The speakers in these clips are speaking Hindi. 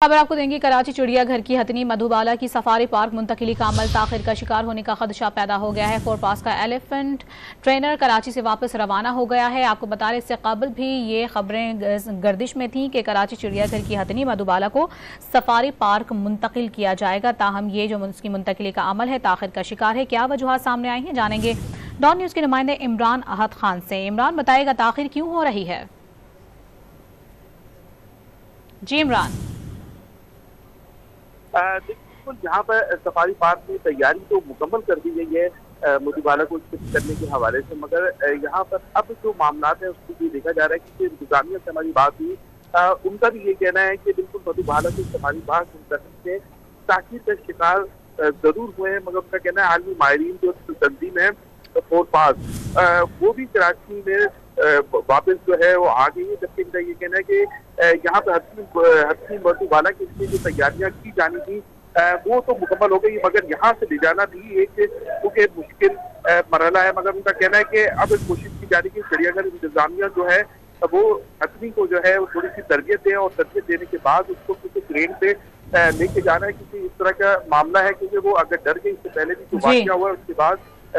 खबर आपको देंगे। कराची चिड़ियाघर की हथनी मधुबाला की सफारी पार्क मुंतकिली का अमल ताखिर का शिकार होने का खदशा पैदा हो गया है। फोरपास का एलिफेंट ट्रेनर कराची से वापस रवाना हो गया है। आपको बता रहे इससे कबल भी ये खबरें गर्दिश में थीं कि कराची चिड़ियाघर की हथनी मधुबाला को सफारी पार्क मुंतकिल किया जाएगा। ताहम ये जो उसकी मुंतकिली का अमल है ताखिर का शिकार है। क्या वजूहत सामने आई हैं, जानेंगे डॉन न्यूज के नुमाइंदे इमरान अहद खान से। इमरान, बताएगा ताखिर क्यों हो रही है? जी इमरान। बिल्कुल, जहाँ पर सफारी पार्क की तैयारी तो मुकम्मल कर दी गई है मधुबाला को शिफ्ट करने के हवाले से, मगर यहाँ पर अब जो मामला है उसको ये देखा जा रहा है कि इंतजामिया से हमारी बात हुई, उनका भी ये कहना है कि बिल्कुल मधुबाला को सफारी पार्क मुंतकिल से ताकीद का शिकार जरूर हुए हैं, मगर उनका कहना है आलमी माहिरीन जो तंजीम है फोरपास वो भी कराची में वापस जो है वो आ गई है। जबकि इनका ये कहना है कि यहाँ पर हथनी मधुबाला के लिए जो तैयारियां की जानी थी वो तो मुकम्मल हो गई, मगर यहाँ से ले जाना भी एक क्योंकि मुश्किल मरहला है। मगर उनका कहना है कि अब कोशिश की जा रही है कि चिड़ियाघर इंतजामिया जो है वो हथनी को जो है वो थोड़ी सी तरबियत दें और तरबियत देने के बाद उसको किसी ट्रेन पे लेके जाना है, क्योंकि इस तरह का मामला है क्योंकि वो अगर डर गई, इससे पहले भी जो वाक़या हुआ उसके बाद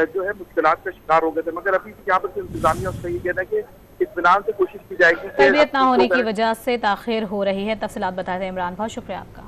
जो है मुश्किलात का शिकार हो गए थे। मगर अभी भी यहाँ पर इंतजामिया उसका ये कहना है कि इत्मीनान से कोशिश की जाएगी। तरबियत ना होने की वजह से ताखिर हो रही है। तफसीलात बताए थे इमरान, बहुत शुक्रिया आपका।